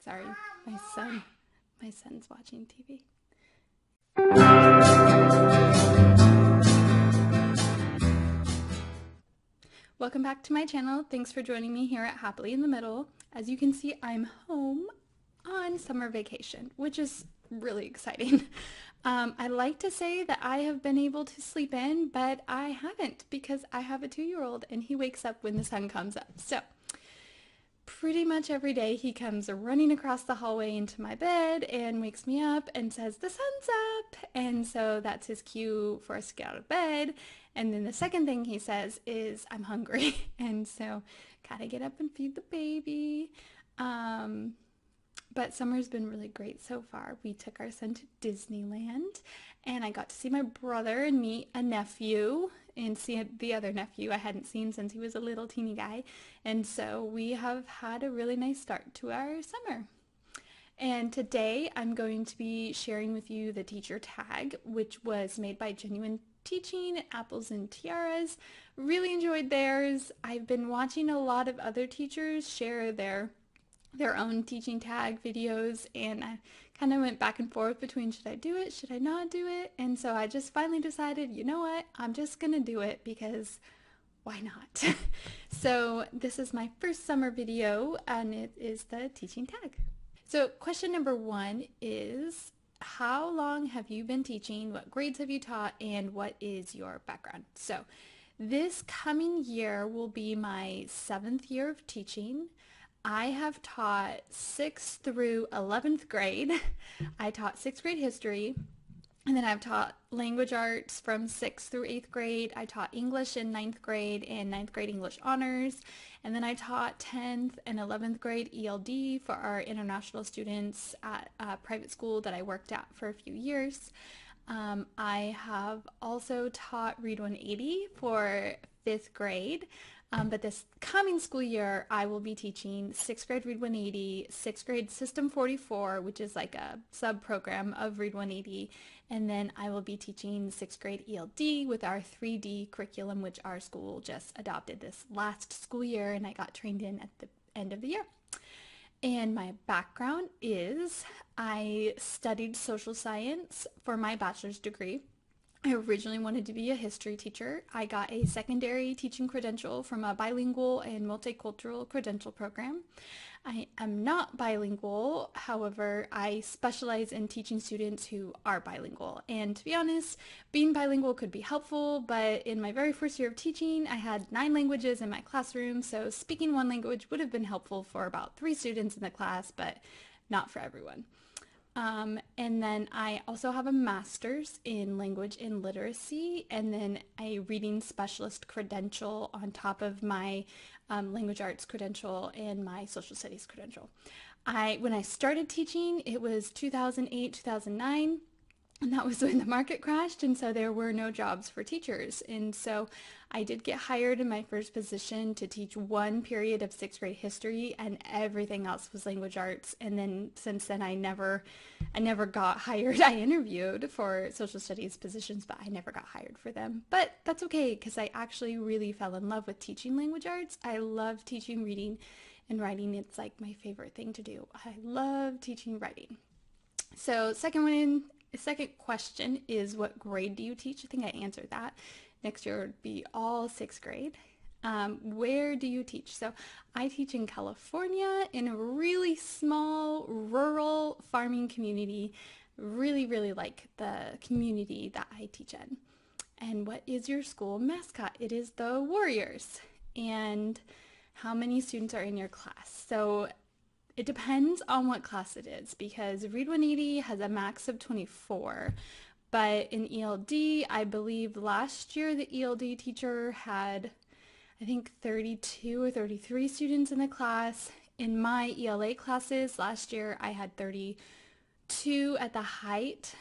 Sorry, my son's watching TV. Welcome back to my channel. Thanks for joining me here at Happily in the Middle. As you can see, I'm home on summer vacation, which is really exciting. I like to say that I have been able to sleep in, but I haven't because I have a 2-year-old and he wakes up when the sun comes up. So pretty much every day he comes running across the hallway into my bed and wakes me up and says, "The sun's up." And so that's his cue for us to get out of bed. And then the second thing he says is, "I'm hungry." And so gotta get up and feed the baby. But summer's been really great so far. We took our son to Disneyland and I got to see my brother and meet a nephew and see the other nephew I hadn't seen since he was a little teeny guy. And so we have had a really nice start to our summer. And today I'm going to be sharing with you the teacher tag, which was made by Genuine Teaching at Apples and Tiaras. Really enjoyed theirs. I've been watching a lot of other teachers share their own teaching tag videos, and I kind of went back and forth between should I do it, should I not do it, and so I just finally decided, you know what, I'm just gonna do it because why not? So this is my first summer video and it is the teaching tag. So question number 1 is, how long have you been teaching, what grades have you taught, and what is your background? So this coming year will be my 7th year of teaching. I have taught 6th through 11th grade. I taught 6th grade history, and then I've taught language arts from 6th through 8th grade. I taught English in 9th grade and 9th grade English honors, and then I taught 10th and 11th grade ELD for our international students at a private school that I worked at for a few years. I have also taught Read 180 for 5th grade. But this coming school year, I will be teaching 6th grade Read 180, 6th grade System 44, which is like a sub-program of Read 180, and then I will be teaching 6th grade ELD with our 3D curriculum, which our school just adopted this last school year, and I got trained in at the end of the year. And my background is I studied social science for my bachelor's degree. I originally wanted to be a history teacher. I got a secondary teaching credential from a bilingual and multicultural credential program. I am not bilingual, however, I specialize in teaching students who are bilingual. And to be honest, being bilingual could be helpful, but in my very first year of teaching, I had 9 languages in my classroom, so speaking one language would have been helpful for about 3 students in the class, but not for everyone. And then I also have a master's in language and literacy, and then a reading specialist credential on top of my language arts credential and my social studies credential. When I started teaching, it was 2008, 2009. And that was when the market crashed, and so there were no jobs for teachers. And so I did get hired in my first position to teach 1 period of 6th grade history, and everything else was language arts. And then since then I never got hired. I interviewed for social studies positions, but I never got hired for them. But that's okay, because I actually really fell in love with teaching language arts. I love teaching reading and writing. It's like my favorite thing to do. I love teaching writing. So the second question is, what grade do you teach? I think I answered that. Next year would be all 6th grade. Where do you teach? So I teach in California in a really small rural farming community. Really, really like the community that I teach in. And what is your school mascot? It is the Warriors. And how many students are in your class? So it depends on what class it is, because Read 180 has a max of 24, but in ELD, I believe last year the ELD teacher had, I think, 32 or 33 students in the class. In my ELA classes last year, I had 32 at the height,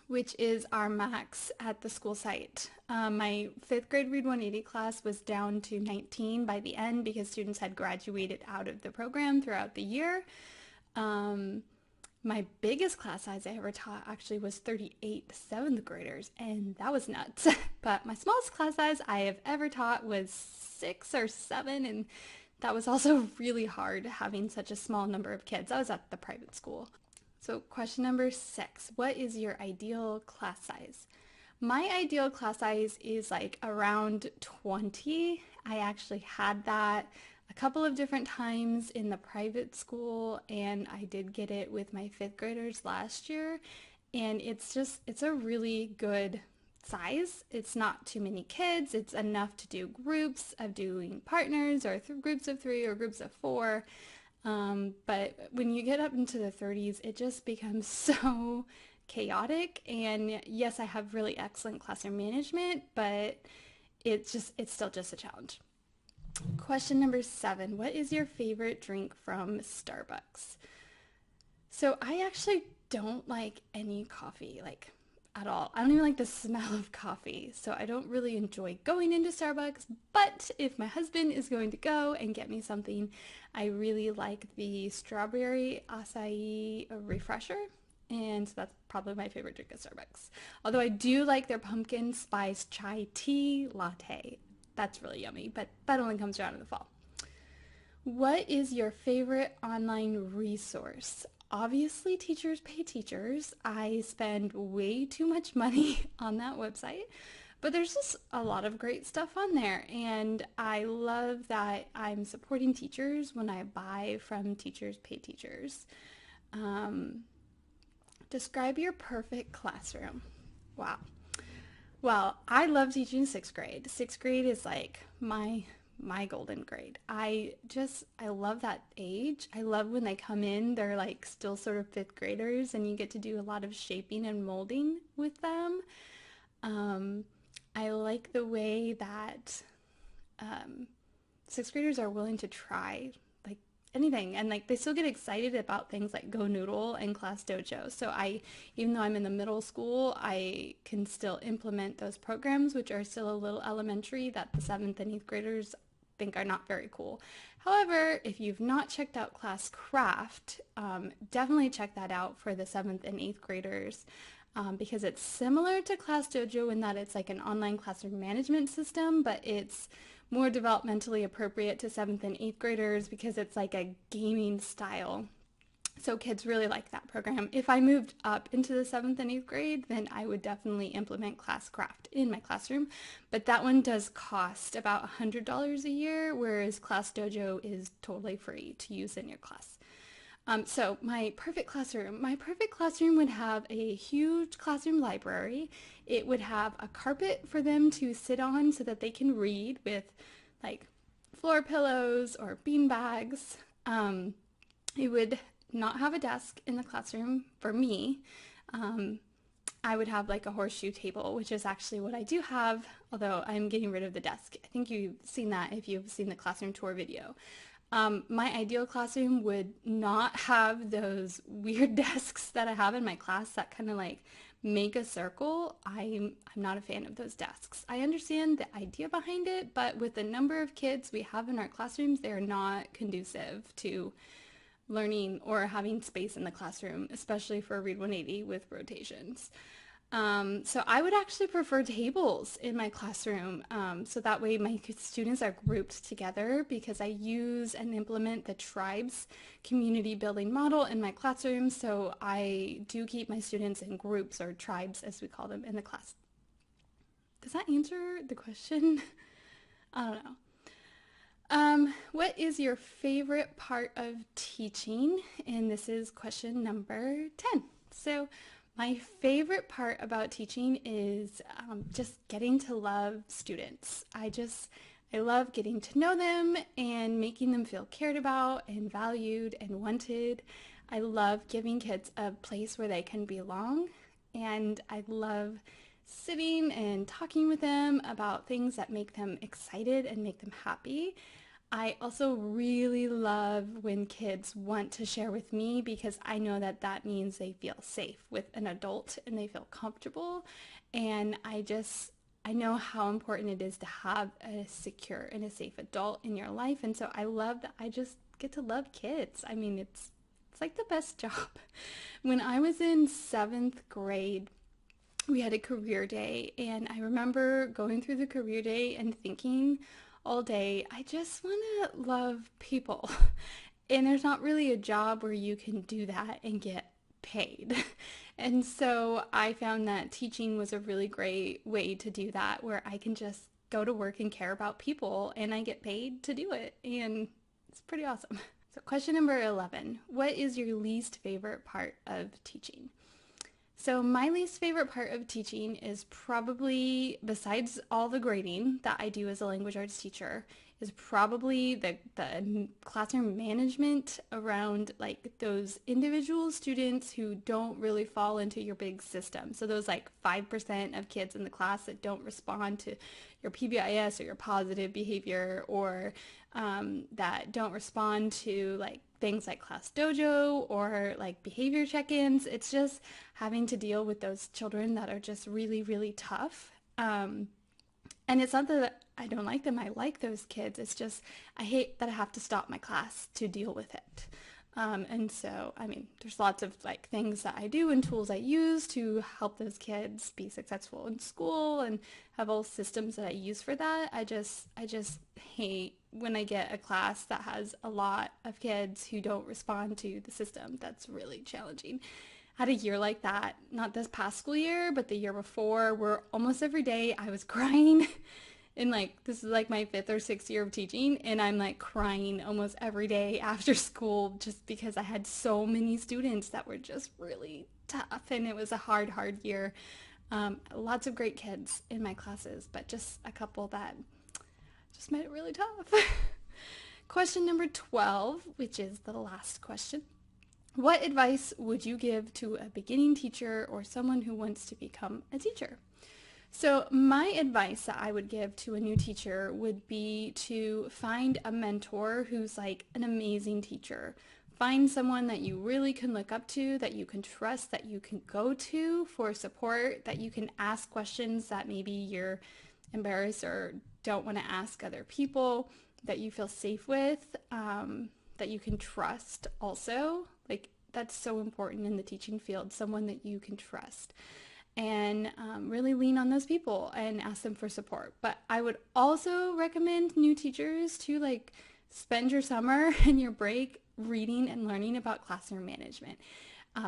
which is our max at the school site. My 5th grade Read 180 class was down to 19 by the end because students had graduated out of the program throughout the year. My biggest class size I ever taught actually was 38 7th graders, and that was nuts. But my smallest class size I have ever taught was 6 or 7, and That was also really hard having such a small number of kids. I was at the private school. So question number 6, what is your ideal class size? My ideal class size is like around 20. I actually had that a couple of different times in the private school, and I did get it with my 5th graders last year. And it's a really good size. It's not too many kids. It's enough to do groups of doing partners or groups of 3 or groups of 4. But when you get up into the 30s, it just becomes so chaotic. And yes, I have really excellent classroom management, but it's still just a challenge. Question number 7, what is your favorite drink from Starbucks? So I actually don't like any coffee, like at all. I don't even like the smell of coffee, so I don't really enjoy going into Starbucks, but if my husband is going to go and get me something, I really like the strawberry acai refresher, and so that's probably my favorite drink at Starbucks. Although I do like their pumpkin spice chai tea latte. That's really yummy, but that only comes around in the fall. What is your favorite online resource? Obviously, Teachers Pay Teachers. I spend way too much money on that website, but there's just a lot of great stuff on there, and I love that I'm supporting teachers when I buy from Teachers Pay Teachers. Um, Describe your perfect classroom. Wow. Well, I love teaching 6th grade. 6th grade is like my golden grade. I love that age. I love when they come in, they're like still sort of 5th graders and you get to do a lot of shaping and molding with them. I like the way that 6th graders are willing to try like anything, and like they still get excited about things like Go Noodle and Class Dojo. So even though I'm in the middle school, I can still implement those programs, which are still a little elementary, that the 7th and 8th graders think are not very cool. However, if you've not checked out Class Craft, definitely check that out for the 7th and 8th graders. Because it's similar to Class Dojo in that it's like an online classroom management system, but it's more developmentally appropriate to 7th and 8th graders because it's like a gaming style. So kids really like that program. If I moved up into the 7th and 8th grade, then I would definitely implement Class Craft in my classroom. But that one does cost about $100 a year, whereas Class Dojo is totally free to use in your class. So my perfect classroom would have a huge classroom library. It would have a carpet for them to sit on so that they can read with like floor pillows or bean bags. It would not have a desk in the classroom for me. I would have like a horseshoe table, which is actually what I do have, although I'm getting rid of the desk. I think you've seen that if you've seen the classroom tour video. My ideal classroom would not have those weird desks that I have in my class that kind of like make a circle. I'm not a fan of those desks. I understand the idea behind it, but with the number of kids we have in our classrooms, they're not conducive to learning or having space in the classroom, especially for Read 180 with rotations. So I would actually prefer tables in my classroom, so that way my students are grouped together, because I use and implement the tribes community building model in my classroom, so I do keep my students in groups, or tribes as we call them, in the class. Does that answer the question? I don't know. What is your favorite part of teaching? And this is question number 10. So my favorite part about teaching is just getting to love students. I love getting to know them and making them feel cared about and valued and wanted. I love giving kids a place where they can belong, and I love sitting and talking with them about things that make them excited and make them happy. I also really love when kids want to share with me, because I know that that means they feel safe with an adult and they feel comfortable. And I know how important it is to have a secure and a safe adult in your life. And so I love that I just get to love kids. I mean, it's like the best job. When I was in 7th grade, we had a career day, and I remember going through the career day and thinking, all day. I just want to love people. And there's not really a job where you can do that and get paid. And so I found that teaching was a really great way to do that, where I can just go to work and care about people and I get paid to do it. And it's pretty awesome. So question number 11, what is your least favorite part of teaching? So my least favorite part of teaching is probably, besides all the grading that I do as a language arts teacher, is probably the classroom management around like those individual students who don't really fall into your big system. So those like 5% of kids in the class that don't respond to your PBIS or your positive behavior, or that don't respond to like things like Class Dojo or like behavior check-ins. It's just having to deal with those children that are just really, really tough. And it's not that I don't like them. I like those kids. It's just I hate that I have to stop my class to deal with it. And so, I mean, there's lots of like things that I do and tools I use to help those kids be successful in school and have all systems that I use for that. I just hate when I get a class that has a lot of kids who don't respond to the system. That's really challenging. Had a year like that, not this past school year, but the year before, where almost every day I was crying. And like, this is like my 5th or 6th year of teaching, and I'm like crying almost every day after school just because I had so many students that were just really tough, and it was a hard, hard year. Lots of great kids in my classes, but just a couple that just made it really tough. Question number 12, which is the last question. What advice would you give to a beginning teacher or someone who wants to become a teacher? So my advice that I would give to a new teacher would be to find a mentor who's like an amazing teacher. Find someone that you really can look up to, that you can trust, that you can go to for support, that you can ask questions that maybe you're embarrassed or don't want to ask other people, that you feel safe with, that you can trust also. Like, that's so important in the teaching field, someone that you can trust. And really lean on those people and ask them for support. But I would also recommend new teachers to like spend your summer and your break reading and learning about classroom management.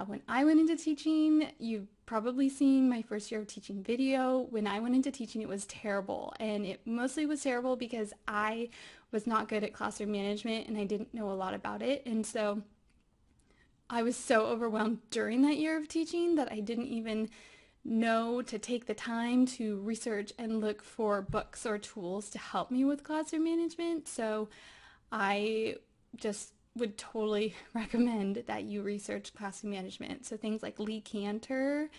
When I went into teaching, you've probably seen my first year of teaching video. When I went into teaching, it was terrible. And it mostly was terrible because I was not good at classroom management and I didn't know a lot about it. And so I was so overwhelmed during that year of teaching that I didn't even know to take the time to research and look for books or tools to help me with classroom management. So I just would totally recommend that you research classroom management. So things like Lee Cantor,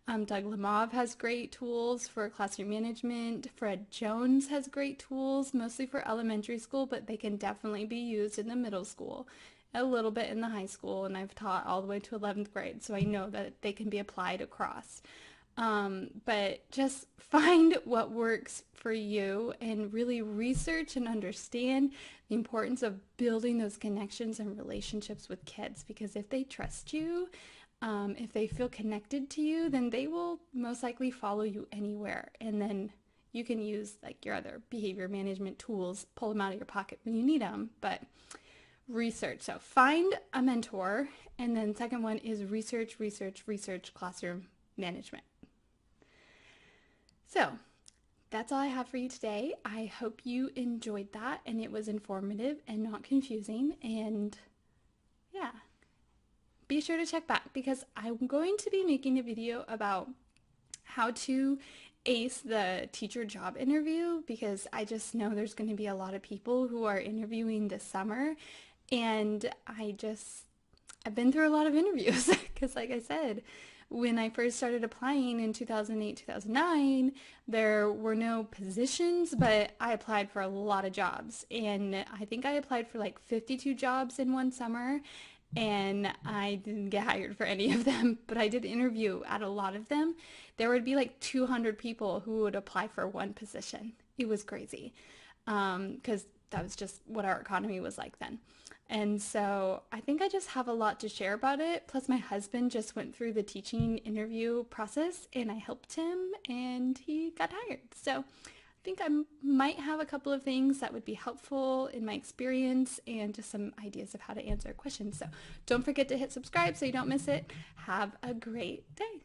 Doug Lemov has great tools for classroom management. Fred Jones has great tools, mostly for elementary school, but they can definitely be used in the middle school, a little bit in the high school, and I've taught all the way to 11th grade, so I know that they can be applied across. But just find what works for you and really research and understand the importance of building those connections and relationships with kids, because if they trust you, if they feel connected to you, then they will most likely follow you anywhere. And then you can use like your other behavior management tools, pull them out of your pocket when you need them, but research. So find a mentor. And then second one is research classroom management. So that's all I have for you today. I hope you enjoyed that and it was informative and not confusing. And yeah, be sure to check back because I'm going to be making a video about how to ace the teacher job interview, because I just know there's going to be a lot of people who are interviewing this summer, and I've been through a lot of interviews because like I said, when I first started applying in 2008, 2009, there were no positions, but I applied for a lot of jobs. And I think I applied for like 52 jobs in one summer, and I didn't get hired for any of them, but I did interview at a lot of them. There would be like 200 people who would apply for one position. It was crazy because that was just what our economy was like then. And so I think I just have a lot to share about it. Plus my husband just went through the teaching interview process and I helped him and he got hired. So think I might have a couple of things that would be helpful in my experience and just some ideas of how to answer questions. So don't forget to hit subscribe so you don't miss it. Have a great day.